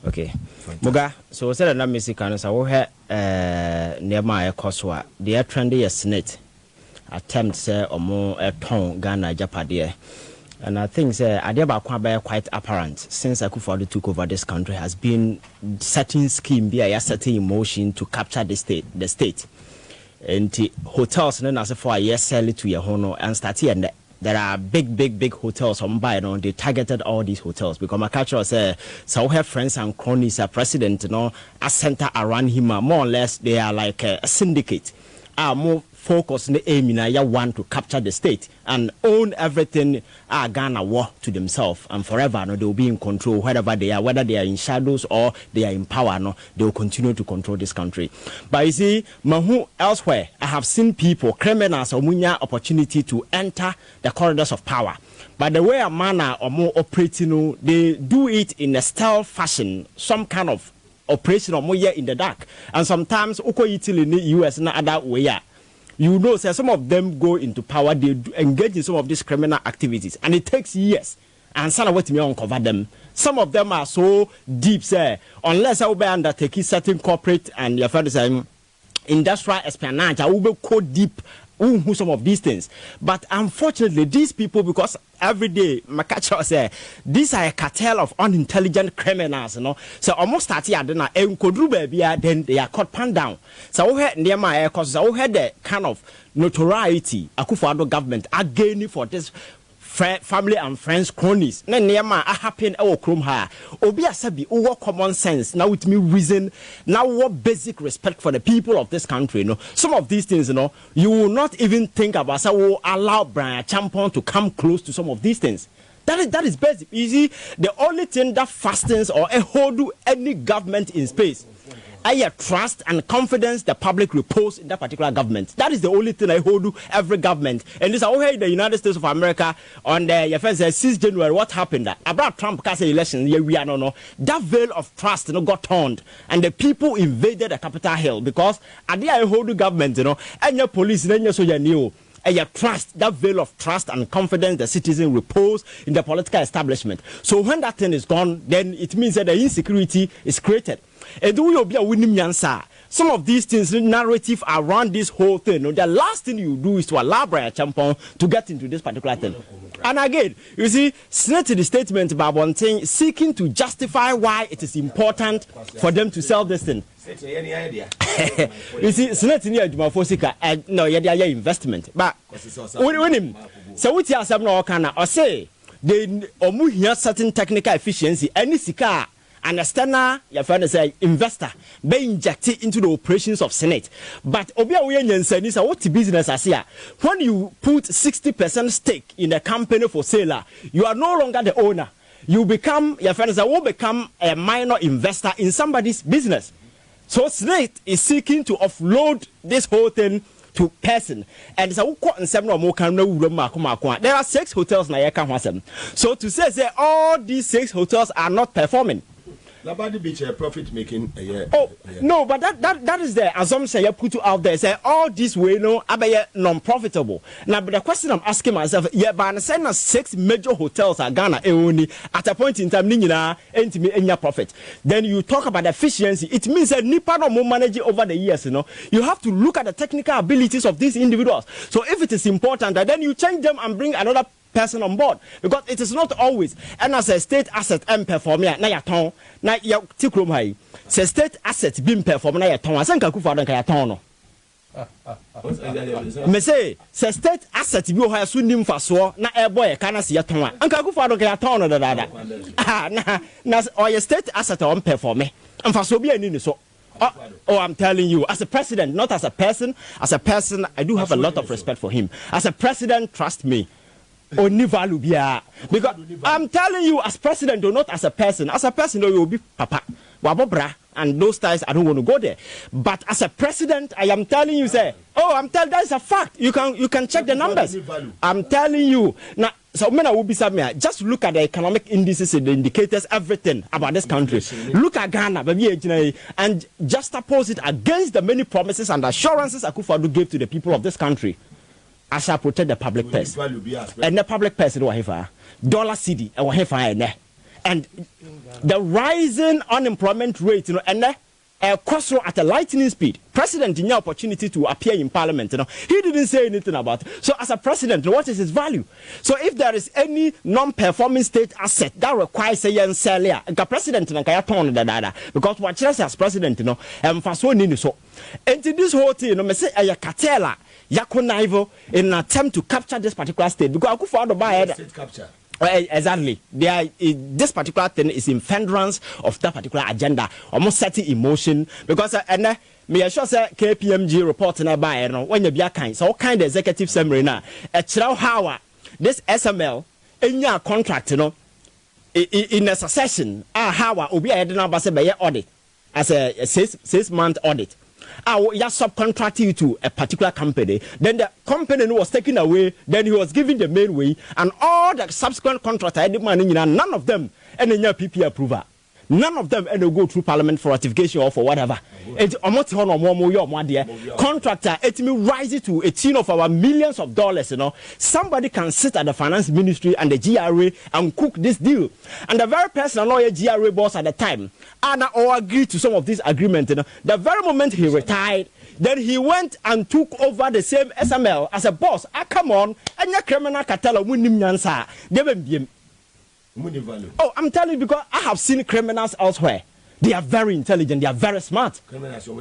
Okay. Muga, so said na Mexican so we near my Koswa. The trendy is Senate attempt say or more a ton Ghana Japade. And I think say Adeba Kwabe quite apparent since Akufo-Addo took over this country has been certain scheme be a certain emotion to capture the state. And the hotels then as for a year sell it to your honor and start here and there are big hotels on by they targeted all these hotels because my culture say so we have friends and cronies a president a center around him more or less they are like a syndicate more focus in aim in want to capture the state and own everything Ghana war to themselves and forever they will be in control wherever they are, whether they are in shadows or they are in power they will continue to control this country. But you see Mahu elsewhere I have seen people criminals or munya opportunity to enter the corridors of power. But the way a manner or more operating they do it in a stealth fashion, some kind of operation or more in the dark. And sometimes uko itil in the US na other way. You know, say some of them go into power, they engage in some of these criminal activities, and it takes years. And some of what me uncover them. Some of them are so deep, say, unless I will be undertaking certain corporate and your father saying industrial espionage, I will be code deep who some of these things. But unfortunately, these people, because every day, my catcher say, these are a cartel of unintelligent criminals, So almost start here, then they are caught pan down. So we had near my cause, so we had the kind of notoriety Akufo-Addo government are gaining for this family and friends cronies na neema a happen e wo krom ha obi asabi wo common sense now with me reason now what basic respect for the people of this country some of these things you will not even think about so will allow Brian Champon to come close to some of these things. That is basic. You see, the only thing that fastens or hold any government in space I trust and confidence the public repose in that particular government. That is the only thing I hold every government. And this is how the United States of America on the 6th January, what happened? About Trump cast election, we are no. That veil of trust got turned, and the people invaded the Capitol Hill because at the I hold government, and your police, then your soldier knew. You trust, that veil of trust and confidence the citizen repose in the political establishment. So when that thing is gone, then it means that the insecurity is created. And do you be a winning answer? Some of these things, the narrative around this whole thing, the last thing you do is to allow Brian Champon to get into this particular thing. And again, you see, Senate the statement about one thing, seeking to justify why it is important for them to sell this thing. You see, Senate in your Fosika, no, yeah, investment. But when him, so what you have no kind or say, they or here certain technical efficiency, any sika. Understand your friend say investor be injected into the operations of Senate. But Obia Uyen is what business as here. When you put 60% stake in a company for sale, you are no longer the owner. You become your friend will become a minor investor in somebody's business. So Senate is seeking to offload this whole thing to person. And so there are 6 hotels na. So to say all these 6 hotels are not performing. Labadi Beach profit making a year. Oh no, but that is the assumption you put out there. Say all this way non-profitable. Now, but the question I'm asking myself, but I say 6 major hotels are Ghana only at a point in time, any profit. Then you talk about efficiency. It means that nipa no more managing over the years. You have to look at the technical abilities of these individuals. So if it is important, then you change them and bring another person on board, because it is not always. And as a state asset and performing na ya ton na ya tikrom hai say state asset being performing na ya ton asan ka Akufo-Addo ka ya ton no me say state asset bi o ha so nim faso na e boy ka na se ya ton an ka Akufo-Addo ka ya ton no dada na or state asset on performing and faso bi ani ni so. Oh, I'm telling you, as a president, not as a person. As a person, I do have a lot of respect for him. As a president, trust me. Only value because I'm telling you, as president or not as a person you will be papa wabobra and those ties. I don't want to go there, but as a president I am telling you, say, that is a fact. You can check the numbers. I'm telling you now. So I will be just look at the economic indices, the indicators, everything about this country. Look at Ghana, baby, and just oppose it against the many promises and assurances Akufo-Addo gave to the people of this country. I shall protect the public purse. And the public purse, $1 CD, $1 And the rising unemployment rate, and cross at a lightning speed. President didn't have opportunity to appear in parliament. He didn't say anything about it. So as a president, what is his value? So if there is any non-performing state asset that requires a sell here, the president because what as president, so and this whole thing, me say a cartel, Yakonaivo in an attempt to capture this particular state because I could find the state capture. Exactly. This particular thing is in furtherance of that particular agenda, almost setting emotion. Because me sure say KPMG report na by when you be a kind, so all kind of executive summary na how this SML in your contract, in a succession, how obi a by audit as a 6-month audit. You subcontract you to a particular company, then the company was taken away, then he was given the main way, and all the subsequent contracts, none of them any PP approval. None of them any go through parliament for ratification or for whatever. It's almost contractor, it may rise to a tune of our millions of dollars, Somebody can sit at the finance ministry and the GRA and cook this deal. And the very person lawyer GRA boss at the time, and all agreed to some of this agreement, The very moment he retired, then he went and took over the same SML as a boss. Come on, and your criminal cartel wouldn't answer. Oh, I'm telling you because I have seen criminals elsewhere. They are very intelligent. They are very smart.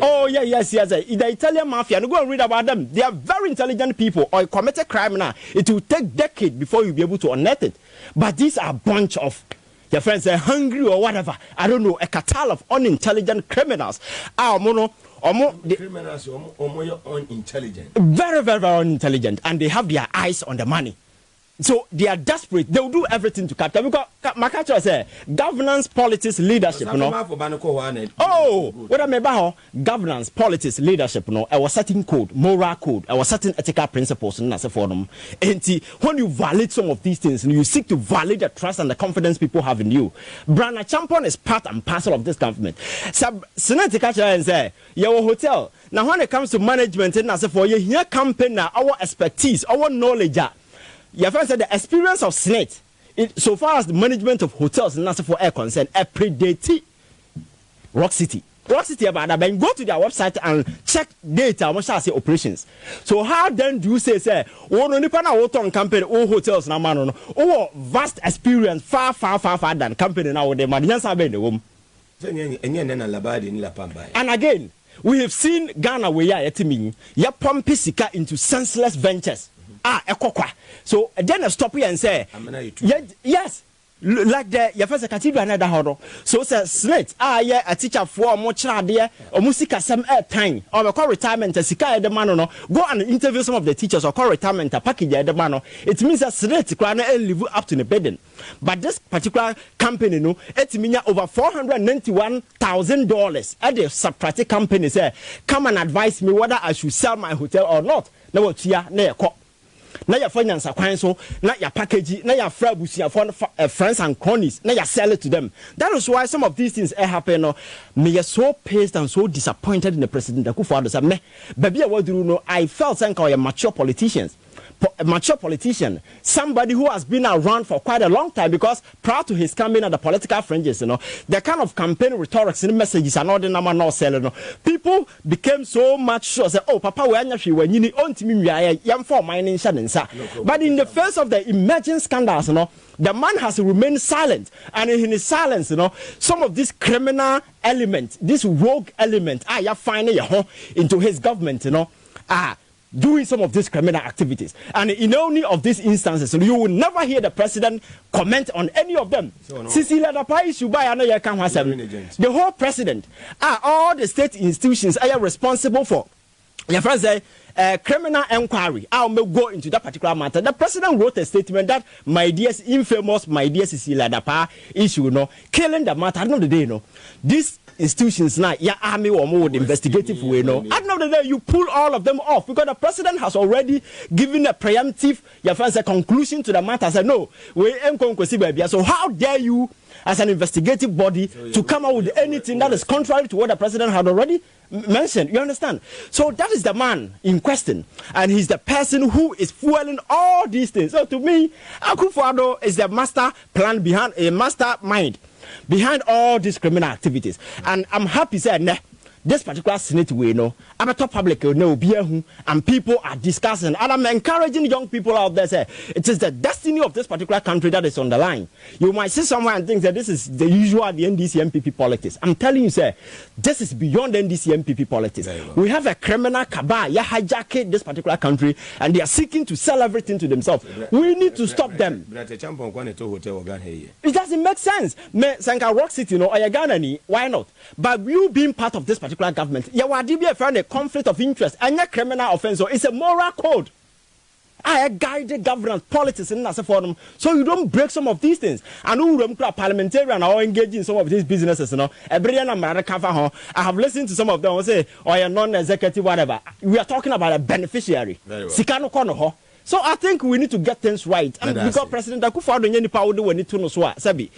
Oh, yes. The Italian mafia, and go and read about them. They are very intelligent people. Or commit a crime now, it will take decades before you'll be able to unearth it. But these are a bunch of your friends are hungry or whatever. I don't know, a cartel of unintelligent criminals. Criminals are unintelligent. Very, very, very unintelligent. And they have their eyes on the money. So they are desperate. They will do everything to capture because Makacho say governance, politics, leadership. Oh, what I mean about governance, politics, leadership. I was setting code, moral code. I was setting ethical principles. And for them. And when you violate some of these things, you seek to violate the trust and the confidence people have in you. Brana Champon is part and parcel of this government. So, Senate catch and say, your hotel. Now, when it comes to management, and as for you, here campaign our expertise, our knowledge. Your friend said the experience of Senate, so far as the management of hotels and for air concerned, a predate Rock City. Rock City about that, but go to their website and check data, what shall I say operations. So how then do you say, oh no, nipa na hotel company, oh hotels na man, oh vast experience, far than company now with the Madian Sabe the womb. And again, we have seen Ghana where ya pump sika into senseless ventures. Ekokwa. So then stop here and say, yes, like the your first cathedral another horo. So say slate, yeah, a teacher for more child there, or musika some time, or call retirement, a sika the man no. Go and interview some of the teachers or call retirement a package the man. It means that slate can live up to the burden. But this particular company, no, it means over $491,000 at the subpractic company say, come and advise me whether I should sell my hotel or not. No, what's here, no, na your finance acquaintance, so na your package, na your friends and cronies, na you sell it to them. That is why some of these things happen. Me so pissed and so disappointed in the president. Me, baby, what do you know? I felt like a mature politician, somebody who has been around for quite a long time, because prior to his coming at the political fringes, the kind of campaign rhetorics and messages are not the number not selling. People became so much sure, say, oh, Papa, when you need on to me, I am for mining. But in the face of the emerging scandals, the man has remained silent, and in his silence, some of this criminal element, this rogue element, you find into his government, doing some of these criminal activities. And in only of these instances, you will never hear the president comment on any of them. The whole president, all the state institutions are responsible for. Your friend say, criminal inquiry. I will go into that particular matter. The president wrote a statement that my dear's infamous, my dear Cecilia Dapa issue, killing the matter. At the end of the day, this institutions now, yeah, army or more investigative way, no. At the end of the day, you pull all of them off because the president has already given a preemptive, a conclusion to the matter. Said no, we ain't going to see baby. So how dare you, as an investigative body, to come out with anything that is contrary to what the president had already mentioned? You understand? So that is the man in question, and he's the person who is fueling all these things. So to me, Akufo-Addo is the master plan behind a mastermind behind all these criminal activities. And I'm happy saying this particular Senate way, no, I'm a top public, no, and people are discussing, and I'm encouraging young people out there, say, it is the destiny of this particular country that is on the line. You might see someone and think that this is the usual, the NDC MPP politics. I'm telling you, sir, this is beyond NDC MPP politics. We have a criminal cabal, hijacking this particular country, and they are seeking to sell everything to themselves. We need to stop them. It doesn't make sense. Sanka Rock City, no, why not? But you being part of this particular government, you are a conflict of interest and a criminal offense. So it's a moral code. I guide governance, politics, and as a forum. So you don't break some of these things. And who parliamentarian or engage in some of these businesses, you know. I have listened to some of them say, or a non-executive, whatever. We are talking about a beneficiary. So I think we need to get things right. And because President Akufo-Addo any power do when it to no so sabi.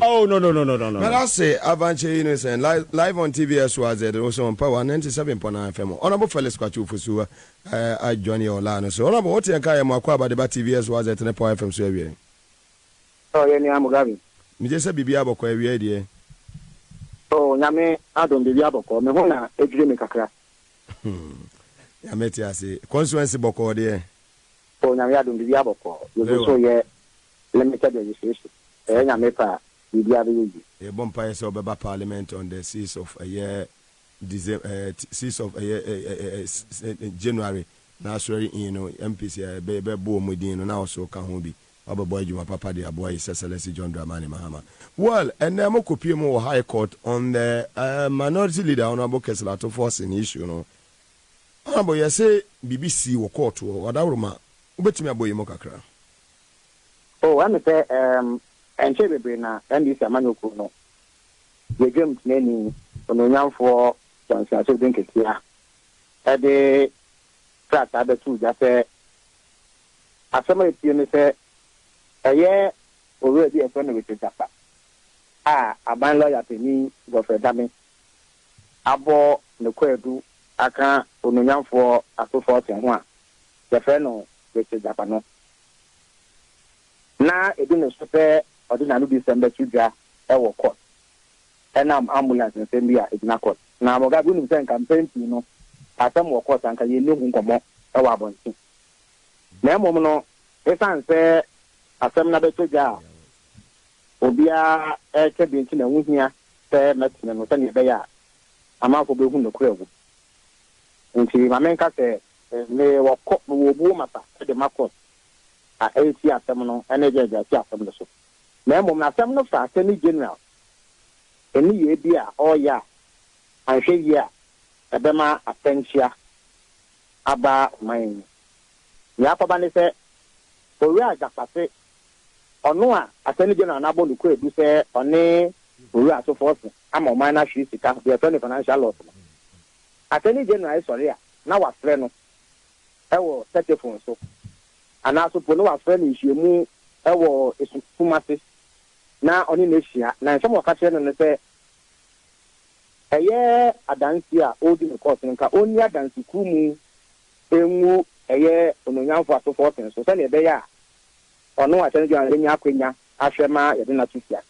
Oh no. But I say Avanche Innocent live on TVS was there also on Power 97.9 FM. Honorable Felix Kwachu Fusua I join you Olano. So honorable what you can makwa about the TVS was at Power FM so we. Oh yeah, ni amugabi. Me just say bibia bokwa we dey. Oh nyame adon bibia bokwa me ho na ejire me kakra. Ya meti ase constituency bokwa dey. Oh, Namia don't be able to so yeah, limited registration. Nameka, the Diaby. A bumpire so Baba Parliament on the 6th of a year, 6th of a year, January. Now, sorry, you know, MPC, baby, boom within, and also can be. Our boy, you papa, dear boy, Celeste John Dramani Mahama. Well, and then Mokopimo High Court on the minority leader, Honorable Kessler to force an issue, you know. Honorable, you say BBC or court or whatever. Ubetumi aboye mo kakra. Oh, I'm say enche bebe na NDC amanyoko no. We game nani ononyam for Johnson so den ketia. E de flat abetu ja say asema etie ne say eye owe bi e so na we tapa. Aban lawyer teni go fe dame. Abo ne kwedu aka ononyam for asofo ten ho a. The fe no which is Japano. Now, it didn't spare ordinary December to draw our court. And I'm ambulance and send me a court. Now, I'm going to send campaign, you know, at some more court and can you know who come up our bunting. Now, Momono, if I say, a some number to draw, Obia, a cabin in a Wuznia, fair medicine and Sunny Bayer. I'm out for being the crew. And she, my main say, me wo bu mata de makot a AC asem no energy agency asem no so na mom na asem no fa attorney general eni ye bia o ya anhwe ye a ebema attentia aba man ya papa ne se owi ajapase ono a attorney general na bolu ko edu se one owi aso force ama man na hwi sika de financial loss attorney general sorry a na wa frɛ no ewo telephone so anaso pono wa friend ihyiemu ewo esufumase na oni na ehia na nsem wa kache no ne se eye adansi a odi ne course nka oni adansi kumu enwu eye ononyamfo asofo ten so se na ebe ya ono wa tene gyan enya akwenya ahwema yede na tufia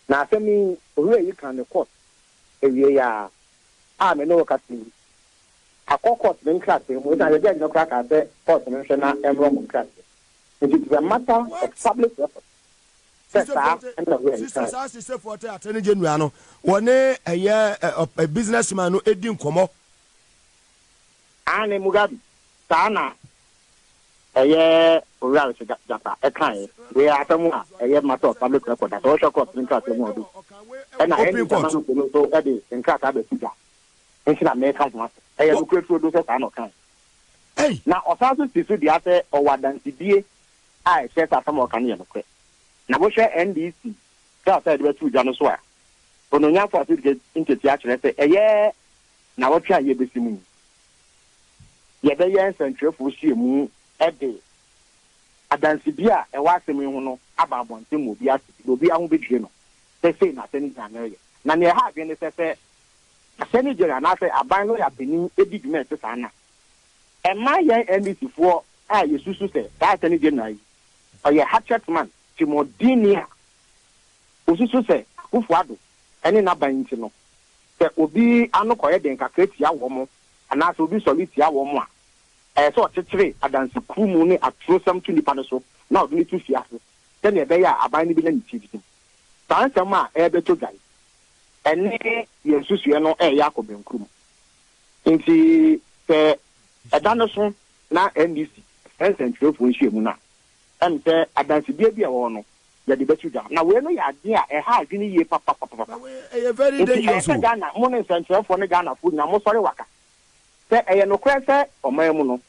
na asemi owe yi kan ne course ewie ya a me no kasi akoko den class mo na dey no crack at court national enrollment class. It is a matter of public record. Sister for attorney general no one a businessman no edi nkomo ane Mugabe sana oral japa ekan we atamu a matter of public record that also court den class mo do and I any court so e dey den class abetiga enshina make as one you create do say no kan hey na osaso sisu dia say owadansidie I share some kan ye no kwe na bo share NDC that say dey to ja no so a ononya for syndicate into actually say eh na what try ye besimu ye be yen central for sie mu ede adansi bia e wa asemi hu no aba bonte mu obi ahụ bedwe no say na tani janere na ne ha bi ne say aseni jere na say aban no ya benin edigment sa na e ma yen NDC for a yesusu say that tani jenai or ye hatchet man timodinia osusu say kufuado ene na ban nti no se obi anu koye den kakra tia wo mo ana so obi soli tia wo mo a so chechire adansi kumu ne atrosam tu nipa no so na odini tu fiase se ne be ya aban ni bi na nti tansam a ebe to gai ene yesusu no ya akobenkum nti se edano so na NDC central for nhemu na se adansi bia wo no ya de betu ja na we no ya de a ha adwini ye papa e very dangerous o Ghana mo ne central for ne Ghana food na mo sori waka se e no kra se oman no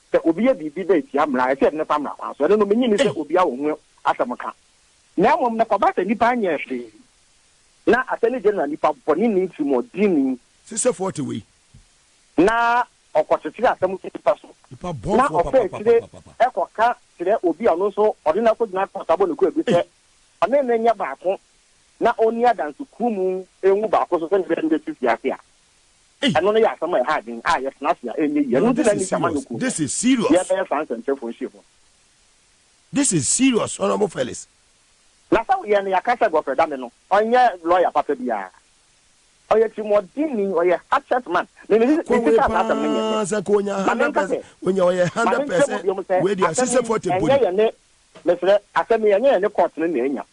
se obi ye bibi be tia mra se ne famra kwa so no menyi ni se obi a wo hu asamka na mom na kwa se nipa anya hwe na atene general nipa boni ni ntimo dini se 40 we na okotitiri asem nipa so nipa bon na ofetire ekoka tire obi ano so odina ko dina pasabo ne ko ebi se ona na nya baako na oni adansu kumu enwu baako so se ne be tufi ase a eno no ya asem e ha din a yes na sia enye ye no dina ni kama no ku this is serious ye be fan center for ship this is serious honorable fellas na sa ye ne yakasa go fe da me no onye lawyer papa bia oye timodini oye hatchet man me na atam ne sa ko nya 100% onya oye 100% we dia 40 body ye ne mesre asem ye ne court ne na enya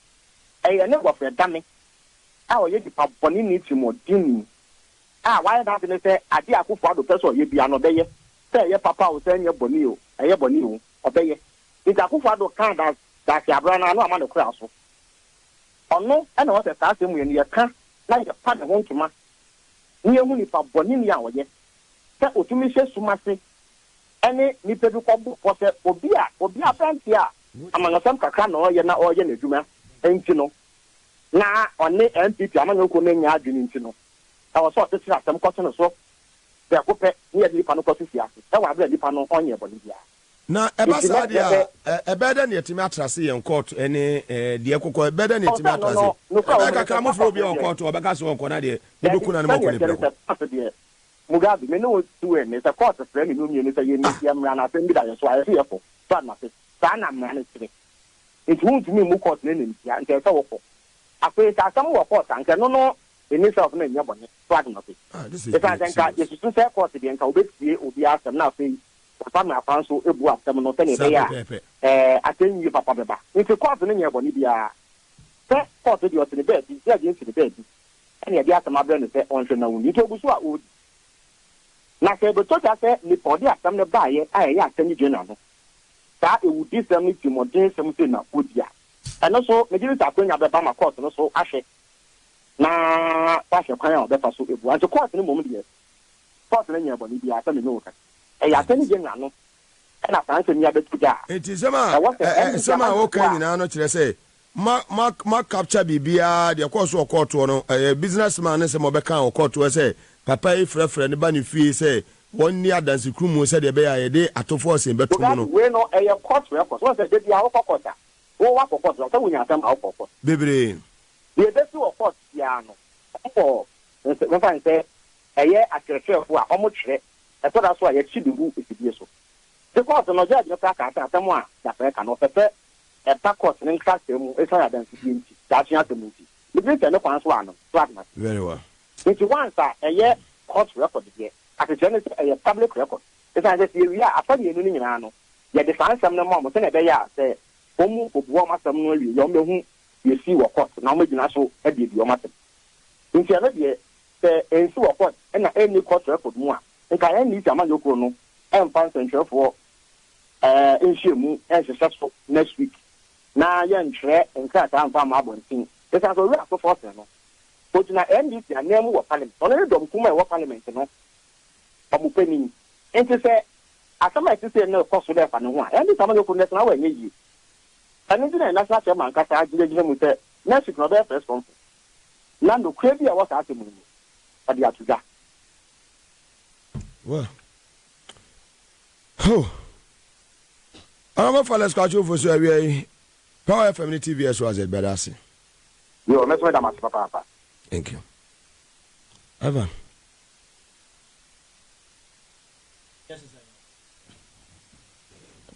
eye ne go fe da me a oye di pa boni ni timodini a why that ne say ade akofo ado person ye bia no beye say ye papa o say nye boni o eye boni o obeye nti akofo ado kan da si abra na no ama no kra so ono ena wo se sa asem ye ne ka na ye pa ne ho ntoma ni ehu ni pa boni ni a woye se otumi hye sumase ene ni pedu ko bu ko se obi a penti a amangasam kakra na oye na oye na adwuma enti no na one MPP amanyo ko na nya adwini enti no I was sort of some cotton so they are good near the Panocosia. That was the Pano on your Bolivia. Now, a better near Timatrasi and court any dear Coco, better near Timatrasi. No, I come from your court or Bagasso on Conadia. Mugabe, me know doing it's a court of friendly union is a young man. I think that is why I fear for. But nothing. Sana management. It won't to me more court name and tell so. I say some more court and no. In this of name, Yabon, Flatnopy. If I think that yes, to say court again, I'll be obi asem na say papa na fanso ebu asem no tell me ya aten you papa beba if court no nya boni bia say court dey on the bed dey against the bed and ya dey asem abere no say on hwe na wuni to oguso a o na say be to say ni podi asem ne ba ye a ya aten general no sa e wudi sem ni timodin sem say na odia and so me give ta kwanya beba ma court no so ahwe na pashe kwanya obefa so ebu anto court ni mom dey court na nya boni bia asem no ka e ya tani je nanu e na France ni abetuja it is sama okay ni na no kire say ma capture bibia de course o court no businessman ne se mo be kan o court we say papa e frefre ne ba ne fie say won ni adansi krumu say de be ya ye de atofo se beto no we no e court we court so say de bia o court o wa court so say wunya sam a court bebre ye be so court ya no o we find say eye akrefefo a omo kire e to da so a ye chi dubu efidie so the court no judge no ka atamo a da fe ka no fefe e pa court ne nka temu e sa adansi nti da tia temu nti the great no kwan so ano so adma very well nti once eye court record there at the general public record e sa say we are afa ye no ni nyina no ye de fan sam no mo se na be ya say omu obuo masam no awie yo mehu ye si wo court na mo gina so e de bi o masam nti ana de say ensi wo court e na any court record mu a nka ya ni sama yoko no emfa central for nhemu successful next week na ya ntre nka ta amfa ma abontin e sa so we aso force no o tuna NDC anemu wo parliament ono dom kuma e wo parliament no omupeni enti se asama eti se na koso le fa no ho a endi sama yoko net na wa nye yi ani di na national chairman kasa agire mu se next week no be press conference Lando crazy I was asking me. But the atuga. Well. Oh. I'm for let's catch you for so we Power Family TV as well as it better see. Yo, let's wait a match, papa. Thank you. Evan.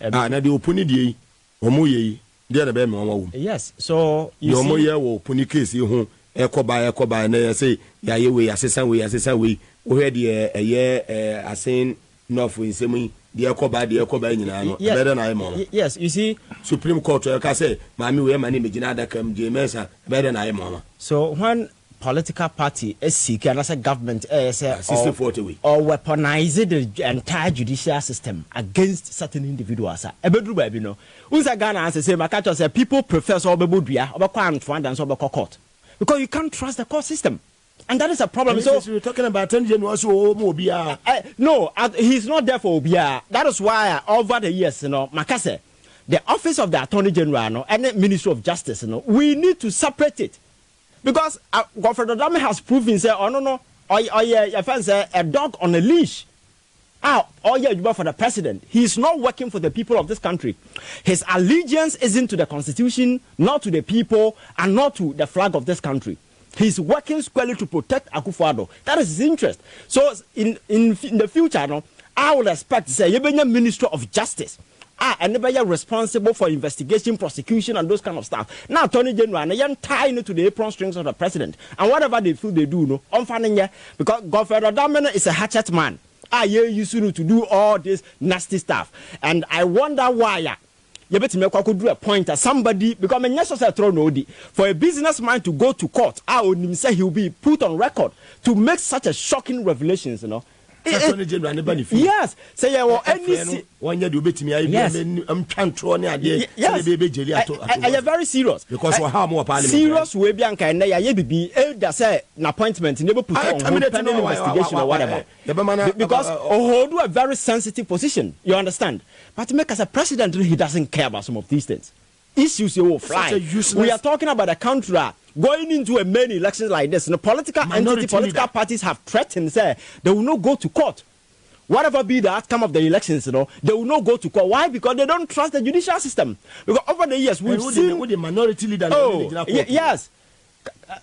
Now the opuni di omo ye dey na be me omo. Yes, so you see omo ye wo opuni case ho ekoba na ye say ya ye we asesan we o he de asen north we nsem de ekoba nyina no better na mo. Yes, you see Supreme Court ka say mami we mani megina da kam JMS better na mo. So when political party is seeking and as a government say or weaponize the entire judicial system against certain individuals. Ebedru baby no. Unsa Ghana answer say makacho say people prefer so obebodua obekwa antwan dan so obekwa court because you can't trust the court system. And that is a problem. So we're talking about 10 January so Obia. No, he's not there for Obia. That is why over the years, Makase, the office of the Attorney General and the Ministry of Justice, we need to separate it. Because Godfrey Dame has proven, say, a dog on a leash. You for the president. He is not working for the people of this country. His allegiance isn't to the constitution, not to the people, and not to the flag of this country. He's working squarely to protect Akufo-Addo. That is his interest. So in the future, I would expect to say, you be a Minister of Justice. And they are responsible for investigation, prosecution, and those kind of stuff. Now, Attorney General, they tie into the apron strings of the president. And whatever they feel they do, because Godfrey Dame is a hatchet man. You used to do all this nasty stuff. And I wonder why. You better make a point at somebody because necessary for a businessman to go to court. I would say he will be put on record to make such a shocking revelations, Yes, say any one year you bet me. I'm trying to I am very serious because we have more parliament. Serious way Bianca and I be that say an appointment never put on pending investigation or whatever. Because do a very sensitive position, you understand? But to make us a president, he doesn't care about some of these things. Issues you will fly. We are talking about a country going into a main elections like this. Political parties have threatened, say they will not go to court. Whatever be the outcome of the elections, they will not go to court. Why? Because they don't trust the judicial system. Because over the years we've seen the minority leader. Yes.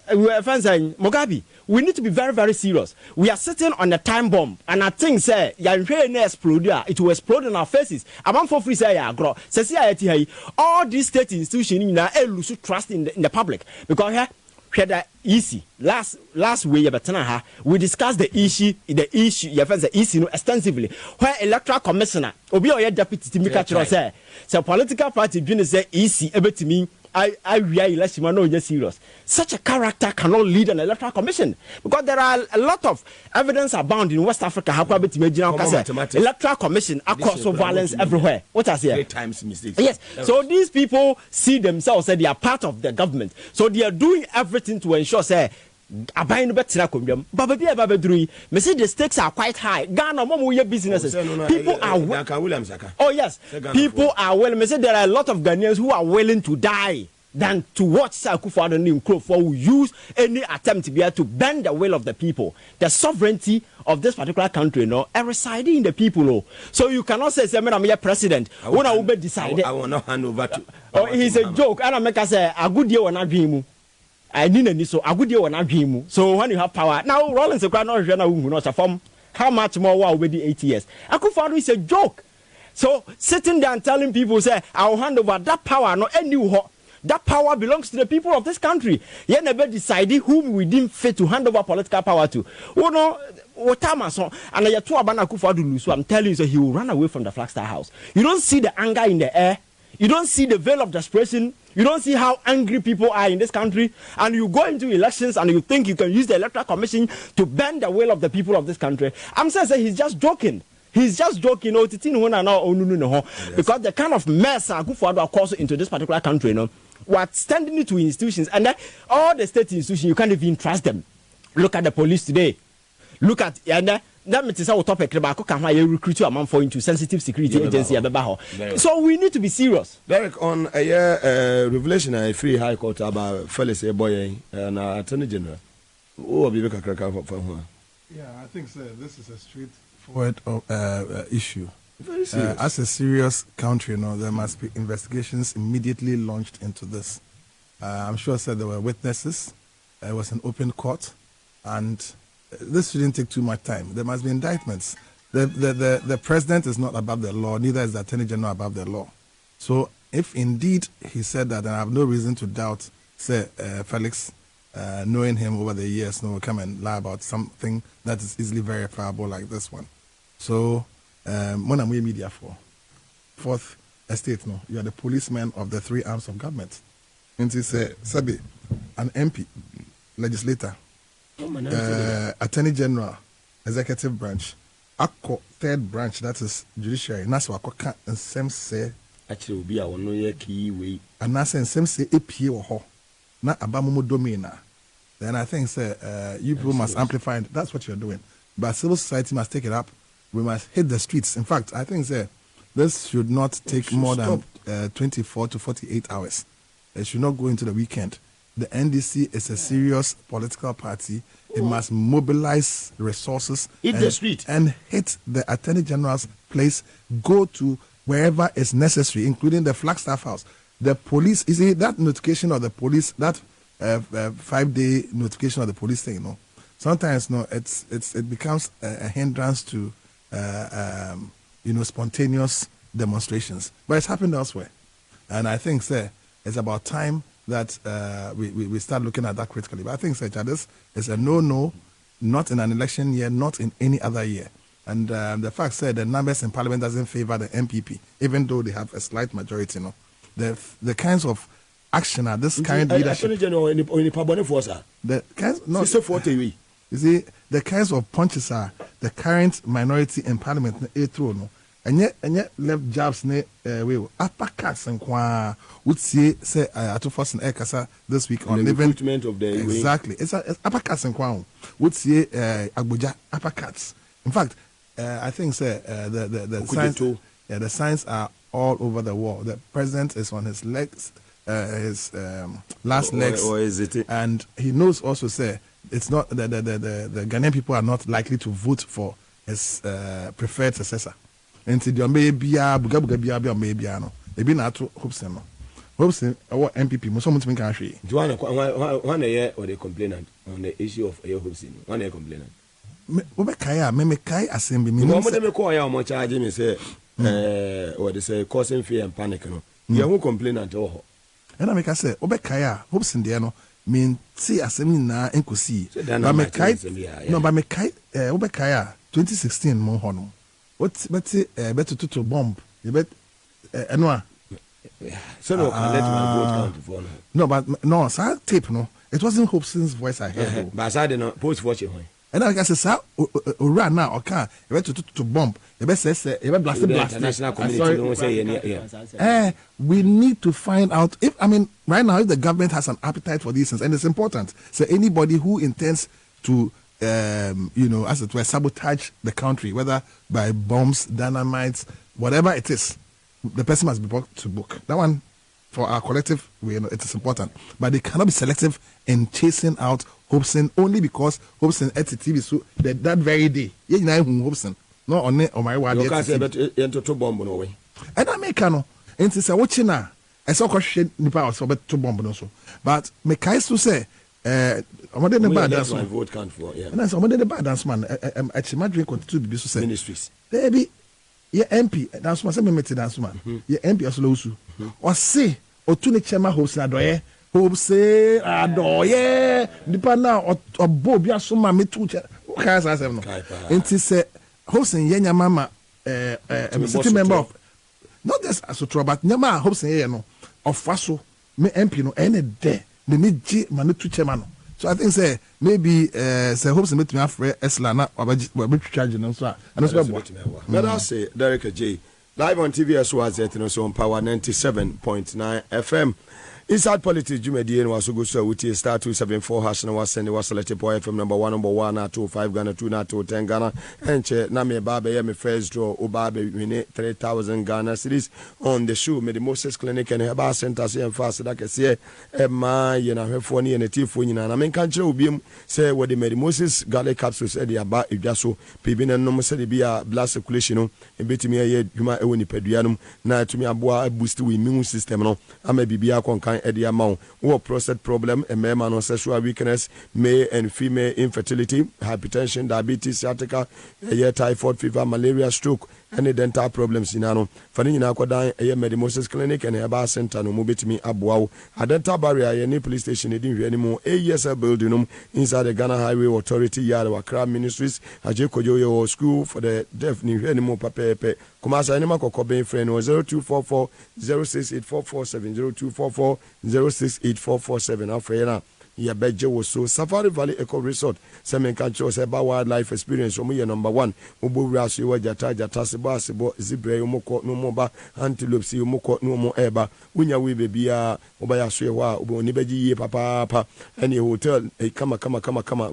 Mugabe, we need to be very, very serious. We are sitting on a time bomb, and I think say it will explode in our faces. Among for free say all these state institutions lose trust in the public because here easy last way we discussed the issue extensively where electoral commissioner obi or deputy timika say so political party doing say easy ebetimi I realize no just serious. Such a character cannot lead an electoral commission because there are a lot of evidence abound in West Africa. How about electoral commission across violence everywhere? What I say? 3 times mistakes. Yes. So these people see themselves say they are part of the government. So they are doing everything to ensure say. But the stakes are quite high. Ghana, businesses. People are oh yes, people are willing. There are a lot of Ghanaians who are willing to die than to watch Akufo-Addo and Nkrumah who use any attempt to be able to bend the will of the people. The sovereignty of this particular country, residing in the people. So you cannot say, I'm a president. I will not hand over to. Oh, he's a joke. And I make us say a good deal on a I need so a good deal on a dream. So when you have power, now Rollins a not from how much more will be 8 years. Akufo-Addo is a joke. So sitting there and telling people say I'll hand over that power, no any that power belongs to the people of this country. You never decided whom we didn't fit to hand over political power to. What time and I told Akufo-Addo, so I'm telling you, so he will run away from the Flagstaff House. You don't see the anger in the air. You don't see the veil of desperation. You don't see how angry people are in this country. And you go into elections and you think you can use the Electoral Commission to bend the will of the people of this country. I'm saying he's just joking. He's just joking. Because the kind of mess Akufo-Addo caused into this particular country, we're standing it to institutions. And then all the state institutions, you can't even trust them. Look at the police today. Look at... that means our topic about can recruit a man for into sensitive security agency. So we need to be serious. Derek, on a revelation, a free high court about Felix Boye and Attorney General. I think so. This is a straightforward issue. Very serious. As a serious country, there must be investigations immediately launched into this. I'm sure there were witnesses. It was an open court, and this shouldn't take too much time. There must be indictments. The president is not above the law, neither is the attorney general above the law. So if indeed he said that, then I have no reason to doubt, Felix, knowing him over the years, will come and lie about something that is easily verifiable like this one. So, what am we media for? Fourth estate, you are the policeman of the three arms of government. And he said, Sabi, an MP, legislator, attorney general, executive branch, third branch, that is judiciary. And that's what I can say. Actually, will be our no year key way. And that's same say APA or ho. Not abamumo domain. Then I think you people must amplify it. That's what you're doing. But civil society must take it up. We must hit the streets. In fact, I think this should not take more than 24 to 48 hours. It should not go into the weekend. The NDC is a serious political party. It must mobilize resources the street and hit the Attorney General's place. Go to wherever is necessary, including the Flagstaff House. The police, you see, that notification of the police, that 5-day notification of the police thing, sometimes it becomes a hindrance to spontaneous demonstrations. But it's happened elsewhere, and I think it's about time that we start looking at that critically. But I think this is a no, not in an election year, not in any other year. And the fact the numbers in Parliament doesn't favor the MPP, even though they have a slight majority. The kinds of action are this kind of leadership. The kinds, you see, the kinds of punches are the current minority in Parliament. And yet left jabs uppercuts and would say at first in Ekasa this week on the recruitment of the exactly. It's uppercuts and would say Abuja uppercuts. In fact, I think the signs are all over the world. The president is on his legs, his last legs, or is it? And he knows also it's not the Ghanaian people are not likely to vote for his preferred successor. And the buga maybe no. Ebi na to Hobson no. Hobson our MPP mo so mutimi kan hwe. Do one year or the complainant on the issue of Hobson. One year complainant. Me kai assembly me. Mo dem call ya mo charge me say what they say causing fear and panic no. You who complainant ho. And I make say obekaya Hobson there no mean see assembly na enkosi. But me kai no but me kai obekaya 2016 mo ho no. What's better to bomb? You bet anwa. So no can let my vote count for no, but no, sir tape no. It wasn't Hobson's voice I heard. But I did not post watching one. And I guess sir run now okay. You bet to bomb. You bet say you bet blast. International community don't say we need to find out if right now if the government has an appetite for these things, and it's important. So anybody who intends to as it were, sabotage the country, whether by bombs, dynamites, whatever it is, the person must be brought to book. That one, for our collective, it is important. But they cannot be selective in chasing out Hobson only because Hobson at the TV so that very day. Hobson, not on my word. You can't say to bomb no way. And I make no. And it's a watching now. I saw question nipa also but to bomb no so. But me kai to say I'm the bad dance man. Vote count for, yeah. And I'm the bad dance man. Actually, my drink continue to be so ministries. Baby, your MP dance man. Say me meti dance man. Your MP also losu. Or say or two ne chema hopes adoye. Hope say adoye. Dipa na or Bob ya so ma me two. Okay, say no. Enti say hopes in yenya mama city member of not just as a but nyama hopes in no of faso me MP no any there. The need manu to chairman. So I think maybe say hopes make me afre Esla na we charge no so and so but I say Derek J live on TV as well as so on Power 97.9 FM Inside politics, Jumedi and was go so with star 274 hash and was sending was selected boy from number 1 at 25 Ghana 2 not 10 Ghana and che Name Baba me first draw Obabe win 3,000 Ghana cities on the show made the Moses Clinic and Heba Center and fast that I say Emma yena hefoni and a tea for you and I mean can't you be say what the made Moses garlic capsules said about if just so pibin and no said be a blood circulation and bit me a year you might only pedianum now to me a boy boost to immune system no I may be a con at the amount or prostate problem, a man on sexual weakness, male and female infertility, hypertension, diabetes, sciatica, typhoid fever, malaria, stroke, any dental problems in ano. Fanny in Aquadine, a Medimosis Clinic and a bar center no mobit me abuau. A dental barrier, any police station, it didn't anymore. AESL building inside the Ghana Highway Authority Yard or Crab Ministries, a Jacojo school for the deaf new anymore pape. Kumasa anima kokobe friend 0244 068447 0244 068447 afrena ya beje wo so Safari Valley Eco Resort semen kan cho se ba wildlife experience omo ye number 1 obowura so wa jata sebo zebra yomoko no mo ba antelope si yomoko no mo eba unya we bebia obaya so ye wa oboni beji ye papa any hotel kama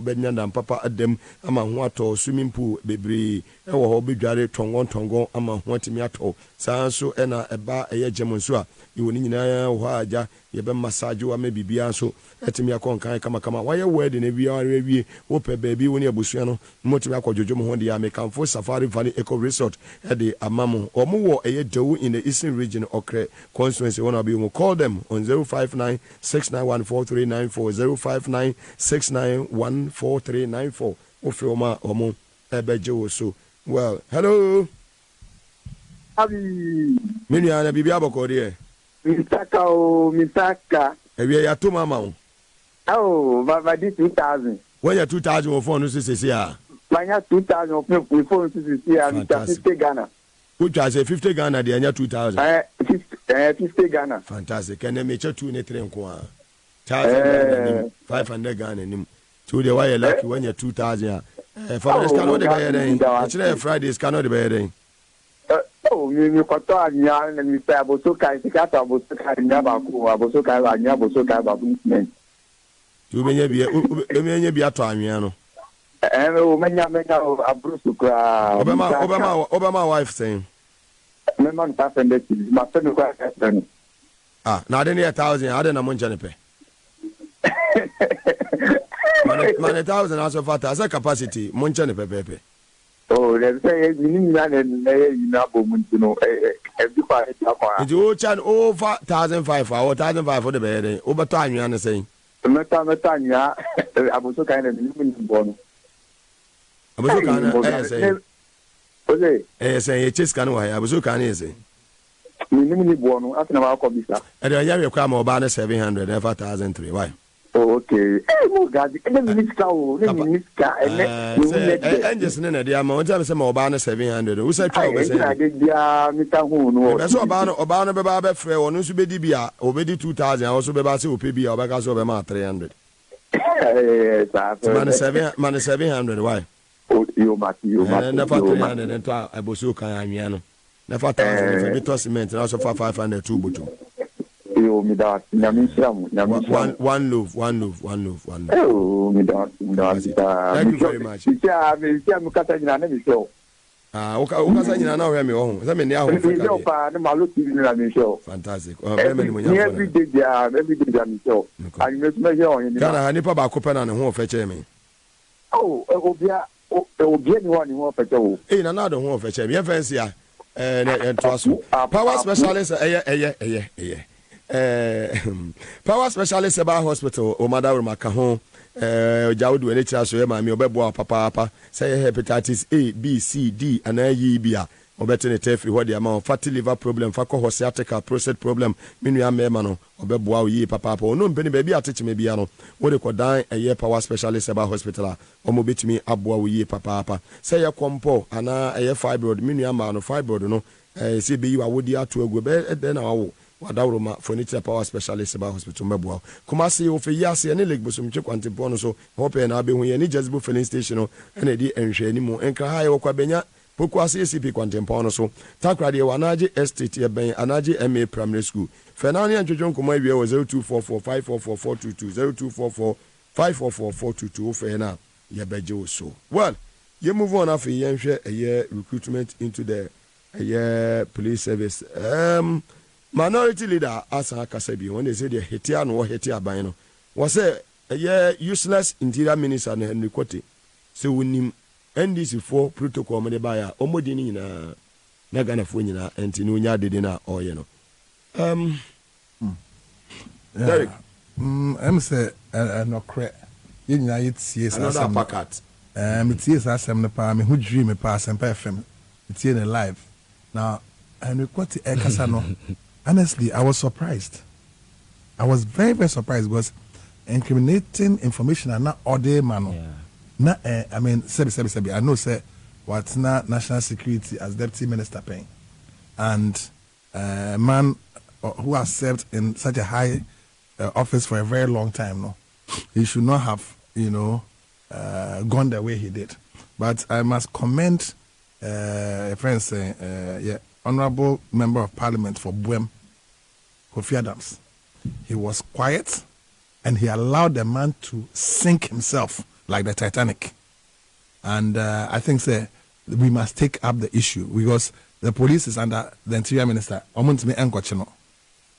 benya ndam papa adem ama ho ato swimming pool bebre e wo ho bedware tongon ama ho atimi ato sanso ena eba eye gemonso a iwoni nyina ho aja ye be massage wa me bibia so etimi akon kan kama why wedding e bia wie wo pe baby woni abusua no motimi akọjojo mo ho de ya mekanfo Safari Valley Eco Resort e de amamo omo wo eye dewu in the eastern region Okre constituency one be mo call them on 05969143940 05969143940 ofroma omo ebeje wo so well hello Abi minu ana bibia bokode Mitaka. Ewe ya to mama. Oh, but this 2000. When you 2000 of phone say ah. Manya 2000 of phone say and 50 Ghana. Which I say 50 Ghana the anya 2000. 50 Ghana. Fantastic. Can me 2 ne 3 nko a. 1000 500 Ghana nim. To the why you lucky when you 2000. For the scan no dey buy then. Actually Fridays cannot dey buy then. Oh, you got to anya and we say abosoka isikata abosoka nya ba ko abosoka anya abosoka ba movement. Tu benye bi ato anwea no. O menya abrusuka. Obama wife saying. Me man ta fende ti ma fe me kwa ka. Ah, na de ne 1000 ade na monja ne pe. Man 1000 as of as a capacity monja ne pepepe. Oh, they say you need na bomuntino every part it you chan over 1,500 or 1,500 for the bed over time you understand meta nya abuso kind of minimum bono abuso kan say you chase kan wa abuso kan say minimum bono after na ko bisa e dey ya kwa ma oba na 700 ever 1,003 why okay mo gadi e minister o ne minister just ne dey am won tell me say ma oba na 700 who say twa o say e dey dia mita hu no e so oba no be ba frɛ won so be di bia obedi 2,000 also be ba say ope bia obeka so be ma 300 man 700 why you mati na fa 300 ento aboso kan anwea no na fa 1,000 for bit cement na so fa 500 two bottom yo mi da nyamishamu one loaf oh mi da thank you very much sia mukata nyina na mi show ukasa nyina na we me ho se me ne aho mi show pa na malu tv na mi show fantastic very many mo nya every day mi show and me me show yin kana nipa ba ko pena ne ho feche me oh obia ni ho feche o na na do ho feche me fancy a entoaso power specialist power specialist about hospital o madam maka ho jawdu ene tira so e ma mi obebo papa say hepatitis A B C D and E bia obetene tefri ho de ma fatty liver problem fakọ sciatica prostate problem minu ya mema no obebo a yi papa no mpeni ba bi atechime bia no wo de kodan eye power specialist about hospital o mo betimi aboa wo yi papa say ye kompo ana eye fibroid minu ya ma no fibroid no say be yi wa wodi ato agu be de na wo wadawroma furniture power specialist about hospital mebua kuma se o fe yase ne leg bosum che kwantepon so hope na be hu ye ni jazbu filling station no ene di enhwe ni mu enka ha ye kwa benya Pokuase ACP Kwantempono so takra de wanaje estate ye ben anaje MA primary school Fernani and Jojon Kuma we 0244544422 0244544422 for na ye beje so. Well, you move on after ye a year recruitment into the a year police service. Minority leader Asa Kasabi when they say the Hetia no Hetia Bino was a year useless interior minister and Henry Kote. So we nim NDC for protocol me baya omodini na Ghana fo nyina enti no nya dede na oyɛ no Derek I'm say no cre ye nyina ye tie sa another packet me tie sa asem no pa me hu dream me pa asem pa fm me tie ne live now and we got the kasa no honestly I was surprised. I was very, very surprised because incriminating information are not all day man. Na I mean, sebi. I know say what's not national security as deputy minister paying, and man who has served in such a high office for a very long time. No, he should not have gone the way he did. But I must commend a friend saying, honorable member of parliament for Buem, Kofi Adams. He was quiet, and he allowed the man to sink himself like the Titanic. And I think we must take up the issue because the police is under the interior minister. Omuntimi enkochino.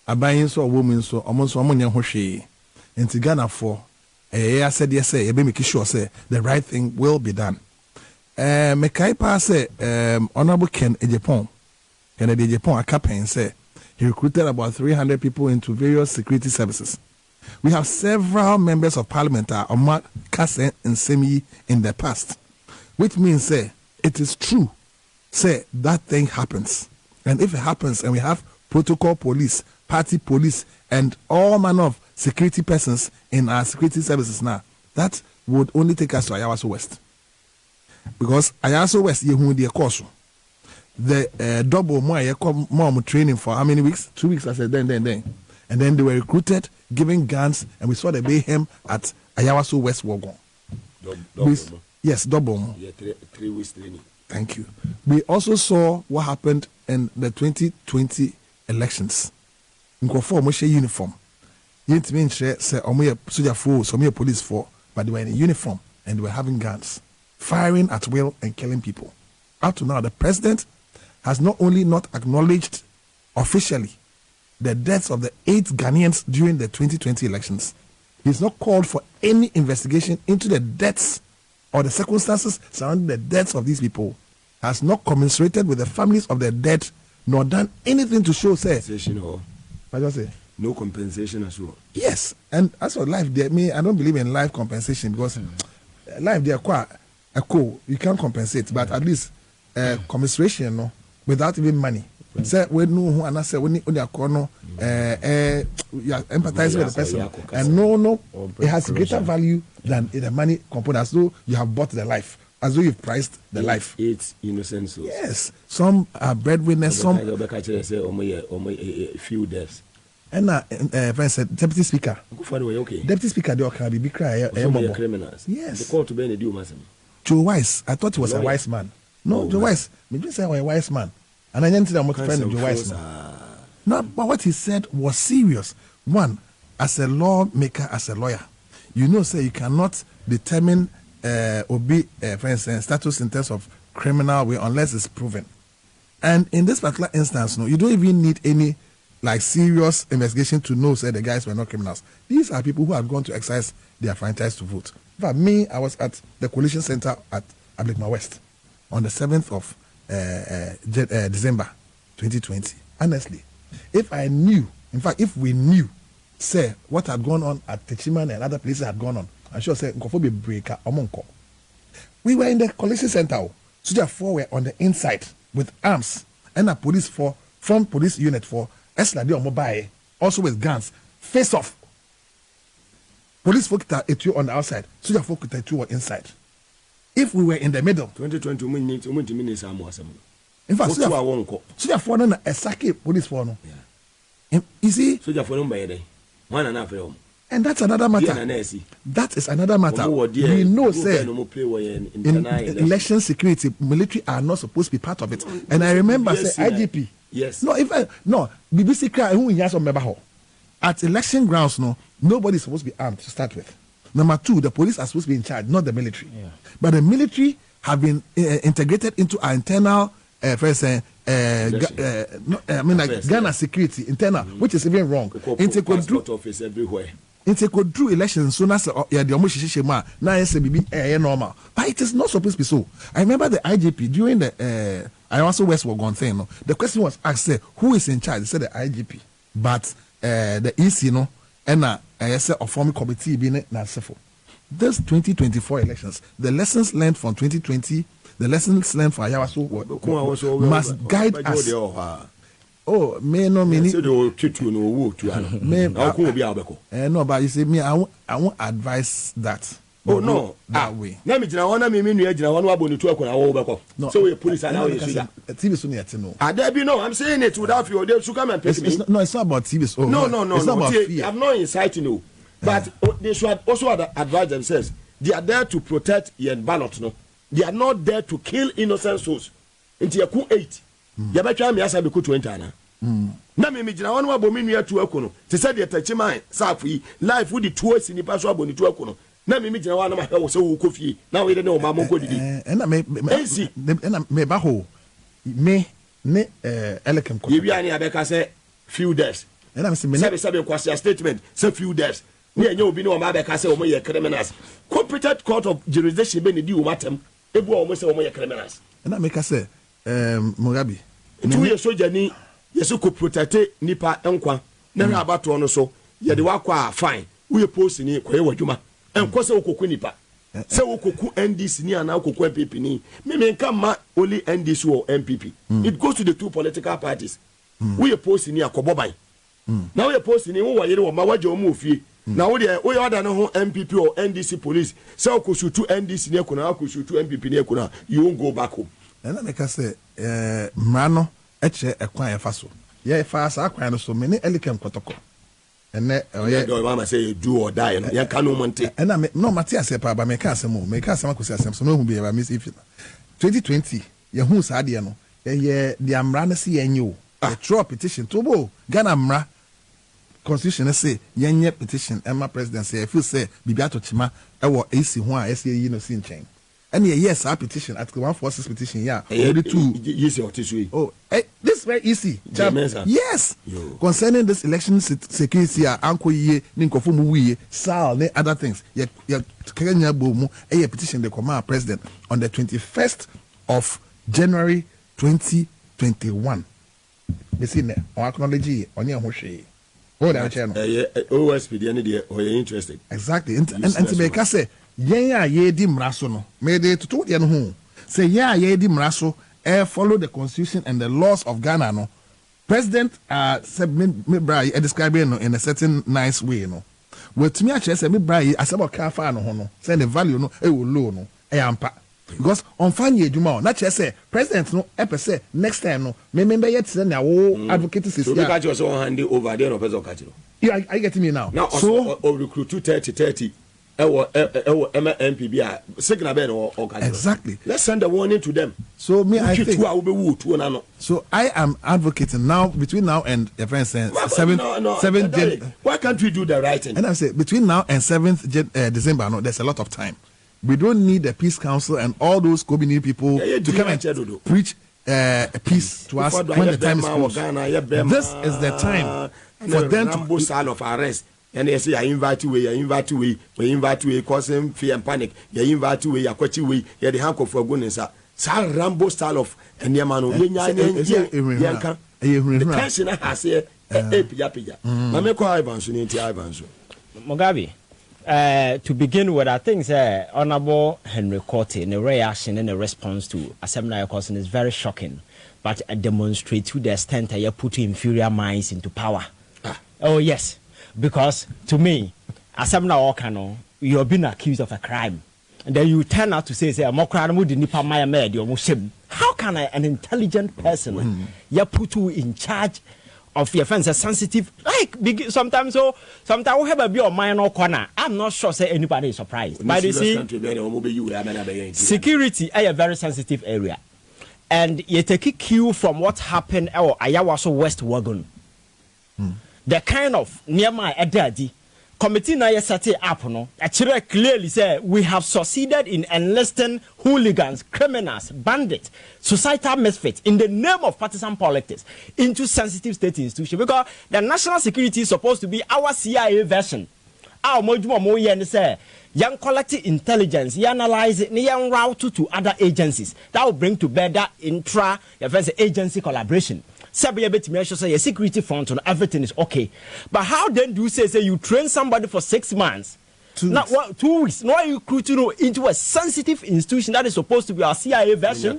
Abayin so woman so omonso omonye hwehwe. Inti Ghana for I said yes say be make sure say the right thing will be done. Mekai pa say honorable Ken Ejepon. Ken Ejepon akapen say he recruited about 300 people into various security services. We have several members of parliament Omar Kase and Semi in the past, which means it is true. That thing happens, and if it happens, and we have protocol police, party police, and all manner of security persons in our security services now, that would only take us to Ayawaso West, because Ayawaso West the course. The double more training for how many weeks? 2 weeks. I said then. And then they were recruited, given guns, and we saw the mayhem at Ayawaso West Wagon. Yes, double. Yeah, 3 weeks training. Thank you. We also saw what happened in the 2020 elections. Nkofo Moshe uniform. Yet mean say omoye soldier force, omoye police for, but they were in a uniform and they were having guns, firing at will and killing people. Up to now, the president has not only not acknowledged officially the deaths of the 8 Ghanaians during the 2020 elections. He's not called for any investigation into the deaths or the circumstances surrounding the deaths of these people. Has not commiserated with the families of the dead, nor done anything to show, what do I say? No compensation as well. Yes, and as for life, I don't believe in life compensation because life they are quite you can't compensate, but at least commiseration, without even money. Say we know who and I say we only you are empathizing with the person, and no, it has greater value than the money component. As though you have bought the life, as though you've priced the life. It's innocent souls. Yes, some are breadwinners, some few deaths. And friend said, Deputy Speaker. Okay. Deputy Speaker, they can be cry. Criminals. Yes. The call to be do massive. Joe Wise, I thought he was a wise man. No, Joe Wise. Me just say a wise man. And I didn't I'm friend of Joe Wise. No, but what he said was serious. One, as a lawmaker, as a lawyer, you know, say you cannot determine or be, for instance, status in terms of criminal way unless it's proven. And in this particular instance, no, you don't even need any serious investigation to know say the guys were not criminals. These are people who have gone to exercise their franchise to vote. In fact, me, I was at the Coalition Center at Ablikma West on the 7th of December 2020. Honestly, if I knew, in fact, if we knew, say, what had gone on at Techiman and other places had gone on, I'm sure say, breaker, we were in the Coalition Center, so therefore were on the inside with arms and a police from police unit for mobile, also with guns, face off. Police folk at you on the outside, soldier folk at you on inside. If we were in the middle, 2020 in fact, soldier for a sake police for no. You see, soldier for no by day. 1.5 years. And that's another matter. That is another matter. We know, say, in election security, military are not supposed to be part of it. And I remember, say, IGP. Yes. No, BBC cry who has on member at election grounds. No, nobody is supposed to be armed to start with. Number two, the police are supposed to be in charge, not the military. Yeah. But the military have been integrated into our internal, Ghana security internal, which is even wrong. Passport office everywhere. It could do elections soon as the normal, but it is not supposed to be so. I remember the IGP during the I also Westward gone thing. No, the question was asked, say, who is in charge? They said the IGP, but the EC, no, and I said a former committee being for this 2024 elections. The lessons learned from 2020, the lessons learned from Ayawaso must guide us. Oh, me no me. So no, but you see me, I won't advise that. Oh no, that way. Let me jina wana mimi nua jina wana wabo ni tu akona wo beko. So we police and now you sugar. TV so near to know. There be no, I'm saying it without fear. They should come and pick me. No, it's not about TV. Oh, no. It's not about fear. I'm not inciting you, but they should also advise themselves. They are there to protect your ballot. No, they are not there to kill innocent souls. Into your coup 8. You better me asa be coup 20 ana. Na me jina wana wabo mi nua tu akono. Te say dey touch man safi life with the two sinipa so aboni tu akono. Na me jina wana ma hwe so wo kofie. Na we dey no ma monko didi. Na me ba ho. Me ne elekem ko. Ye wi ani abeka say few days. Na me say me sabe kwasi statement say few days. Ne enye obi ne o ma abeka say o mo ye criminals. Competent court of jurisdiction be ne di o matem. Ebu o mo say o mo ye criminals. Na me ka say Mugabe. Tu ye soja ni yesu ko protect nipa enkwa na hwe abato no so ye de wakwa fine we post ni koye wadwuma enko se okoku nipa se okoku NDC ni ana okoku MPP ni me nka ma only NDC or MPP it goes to the two political parties we post ni akoboban na we post ni wo wayere wo ma waje omu ofie na wo de we order no ho MPP or NDC police se okosutu NDC ni ekuna akosutu MPP ni ekuna you won't go back home na me ka say mrano eche ekwan ya faso ye fa sa akwan no so me ne elikem kotoko ene do mama say do or die no ya kanu monte ena me no mate ase pa ba me ka asem akosi asem so no hu bi ba me say 2020 ye hu sa de no ye de amra na se ye nyo draw petition to bo Ghana amra constitution say ye nye petition emma president say feel say bibia to chima e wo AC ho a ese yi no si nchen. And yes, our petition, Article 146 petition, yeah. Only two. Oh, this is very easy. Yes. Yo. Concerning this election security, Uncle Ye, Ninkofu Muye, Sal, other things. Kenya Bomu, a petition the command president on the 21st of January 2021. You see, on acknowledge on your Hoshe. Oh, that channel. OSP, the end of the interested. Exactly. And to make us say, yeah, ye di mraso no. May they to the no. Say yeah, ye di mraso. Follow the constitution and the laws of Ghana no. President said me bra describing no in a certain nice way no. With me actually say me bra as about car fa no ho no. Say the value no e wo low no. E ampa. Because on fan ye duma na che say president no e per say next time no me member yet say na wo advocate say so because you also hand over there no person catch you. Yeah, I get me now. Now so recruit 30 MPB signal ben or exactly. Let's send a warning to them. So me I think so I am advocating now between now and your friend saying 7th why can't we do the right thing? And I say between now and 7th December no there's a lot of time. We don't need the peace council and all those Kobini people to come and preach peace to us when the time is close. This is the time for them to style of arrest. And they say, I invite you, we invite you, causing fear and panic. You invite you, you quit you, you the hank for goodness. Sir Rambo style of and Yamano, the tension has here, Pia. Mameko Ivanson, Ivanson. Mugabe, to begin with, I think Honorable Henry Cote in a reaction and a response to Assembly Council is very shocking, but demonstrates to the extent that you put inferior minds into power. Oh, yes. Because to me, as I'm now you have been accused of a crime, and then you turn out to say, how can an intelligent person you put you in charge of your fence sensitive, like big, sometimes we have a be on minor corner. I'm not sure say anybody is surprised. But you see, security is a very sensitive area, and you take a cue from what happened or Ayawaso West Wagon. The kind of near my Edadi committee na set up no actually clearly say we have succeeded in enlisting hooligans, criminals, bandits, societal misfits in the name of partisan politics into sensitive state institutions, because the national security is supposed to be our CIA version. Our mojuma say young collective intelligence, you analyze it, you route to other agencies that will bring to bear that agency collaboration. Your security front on everything is okay, but how then do you say you train somebody for 6 months, 2 weeks? Now you recruit into a sensitive institution that is supposed to be our CIA version.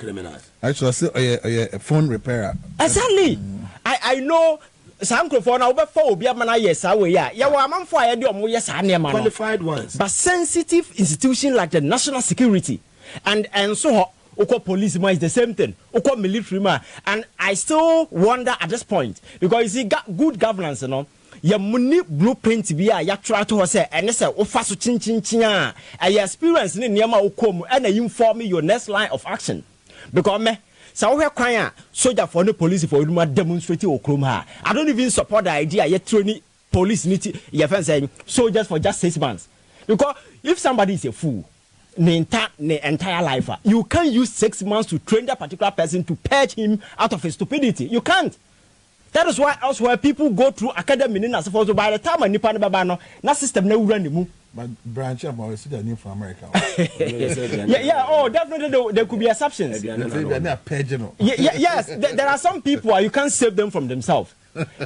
Actually, I say a phone repairer. Exactly. I know. Qualified ones, but sensitive institution like the national security and so policeman is the same thing. Military man, and I still wonder at this point, because you see, good governance, you know, your money blueprint be a try to say and say ofaso chin I experience in Yama Ukomu and I inform me your next line of action, because me. So we are crying soldier for the police for demonstrating Oklahoma. I don't even support the idea yet training police need saying soldiers for just 6 months, because if somebody is a fool the entire life, you can't use 6 months to train that particular person to purge him out of his stupidity. You can't. That is why elsewhere people go through academy in as opposed to by the time a Nipan Babano, that system never run the move. But branch up or see the new from America. Oh, definitely there could be exceptions. Yes, there are some people you can't save them from themselves.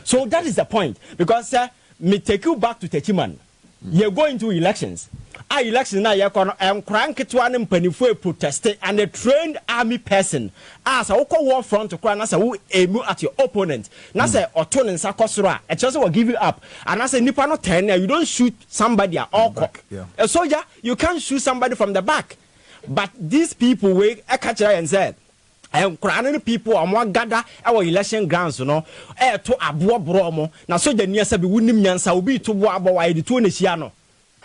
So that is the point. Because me take you back to Techiman. You're going to elections. Election now, you're crank it one and penny protesting, and a trained army person as a war front to cry, and as a aim at your opponent. Now say or turn and sakosura, a just will give you up. And as a Nipano 10, you don't shoot somebody at all. A soldier, you can't shoot somebody from the back. But these people will catch and say, and crying people are more gather our election grounds, you know, to Abu Bromo. Now, so the near Sabi wouldn't yansa will be to Wabo, the Tunisiano.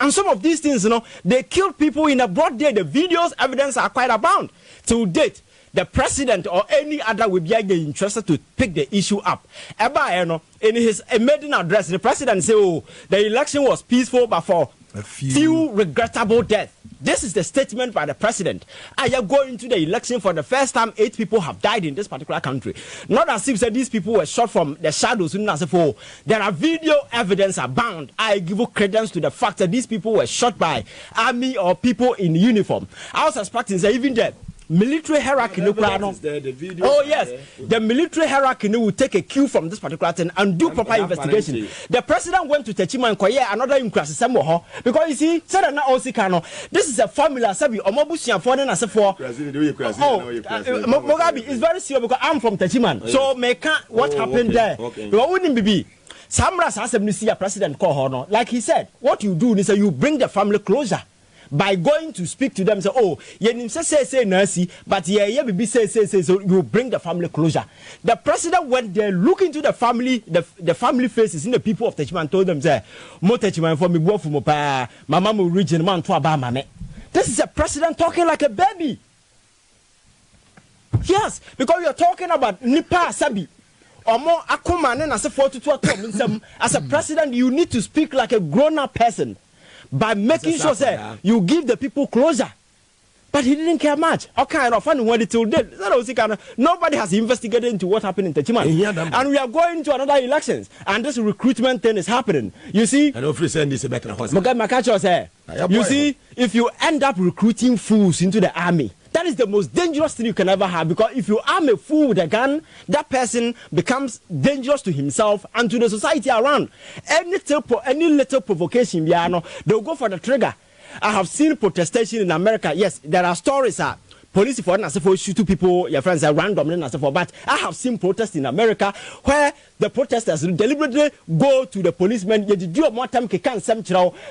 And some of these things, you know, they killed people in a broad day. The videos, evidence are quite abound. To date, the president or any other will be interested to pick the issue up. In his maiden address, the president said, oh, the election was peaceful, but for a few regrettable deaths. This is the statement by the president. I am going to the election for the first time. 8 people have died in this particular country. Not as if these people were shot from the shadows. There are video evidence abound. I give credence to the fact that these people were shot by army or people in uniform. I was expecting that even the military hierarchy. Oh yes, the military hierarchy will take a cue from this particular thing and do proper investigation. The president went to Techima and Koye another increase because you see, said na Osikano. This is a formula. Sabi Omobusian for then as for Mugabe is very serious because I'm from Techiman. So make what happened there. Because wouldn't be. Samras has a president call like he said. What you do is you bring the family closer. By going to speak to them, say, oh, you say nurse, but say, so you bring the family closure. The president went there, look into the family, the family faces in the people of Techiman, and told them, say, mo Techiman for me, go for my mama region, man, to Abama. This is a president talking like a baby. Yes, because you're talking about Nipa Sabi. Or more Akuman as a 42 as a president, you need to speak like a grown-up person. By making sure that you give the people closer. But he didn't care much. Okay, nobody has investigated into what happened in Techiman. And we are going to another elections. And this recruitment thing is happening. You see, you see, if you end up recruiting fools into the army, that is the most dangerous thing you can ever have, because if you arm a fool with a gun, that person becomes dangerous to himself and to the society around. Any little provocation, they'll go for the trigger. I have seen protestation in America. Yes, there are stories. police for na for shoot people your friends are randomly na for. But I have seen protests in America where the protesters deliberately go to the policemen. You do more time can some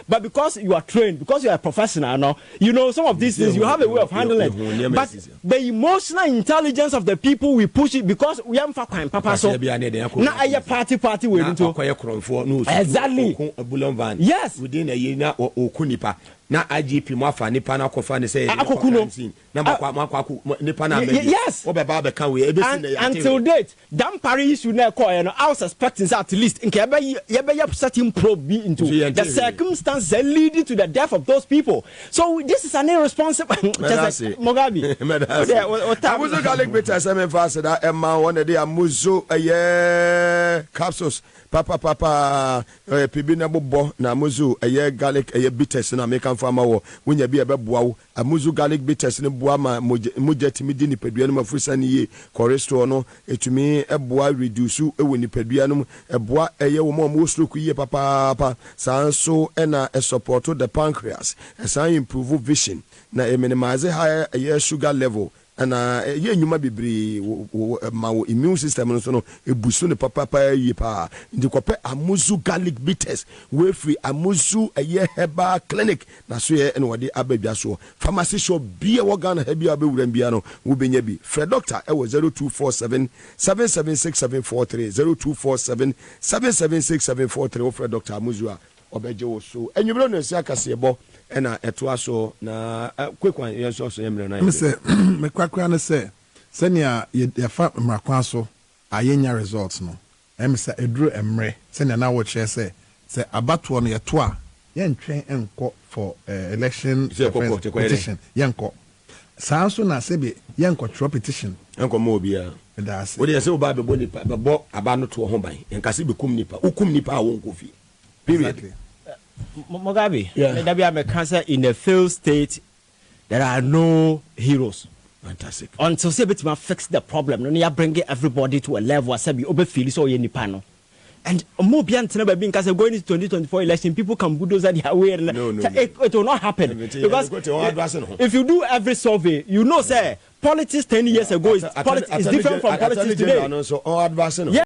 but because you are trained, because you are a professional now, you know some of these things you have a way of handling it. But the emotional intelligence of the people we push it because we am crime papa so now I party we into exactly yes within a year na okunipa na IGP mo afa nipa na kofa ne say na nipa na yes obeba be kan we until date that Paris issue na call I was suspecting at least in be certain probe be into the circumstances leading to the death of those people. So this is an irresponsible just like Mugabe. Amuzo garlic bitters em fast that emma one day amuzo capsules papa pibina bobo na amuzo garlic bitters na make farmer wo wonya bi ebeboa wo amuzo garlic bitters ne boa ma moja timidi ni pedua no mafurisa ni ye cholesterol no etumi eboa reduce ewo ni pedua no eboa wo mo stroke ye papa sanso na support the pancreas san improve vision na minimize high sugar level and ye nyuma bibiri ma immune system no so no ebuso ne papa yi pa ndi kope amuzu garlic bitters we free amuzu herbal clinic na so ye no wode abadwa so pharmacy shop bia organ herbia abewuram bia no wo benya bi Fred doctor e wo 0247 776743 0247 776743 wo Fred doctor amuzu a obeje wo so enwumro no sia kasebo ena eto aso na kwekwan yeso so yemre na me say me kwakwa na say senia ya fa mrakwan so ayenya results no em say eduru emre senia na wo che say abato no yeto a yentwen enko for election petition yenko sanso na sebe yenko throw petition enko mo bia wo de say wo ba bebo nipa bebo aba no to ho ban enkase be kum nipa ukum nipa a won kofi exactly. Mugabe, maybe I'm a cancer in a failed state. There are no heroes. Fantastic. Until say bit fix the problem. No, you bring everybody to a level where say obe feel so any panel. And more beyond never being because going into 2024 election, people can bulldoze their way. It will not happen because if you do every survey, you know, say politics 10 years ago is different from politics today.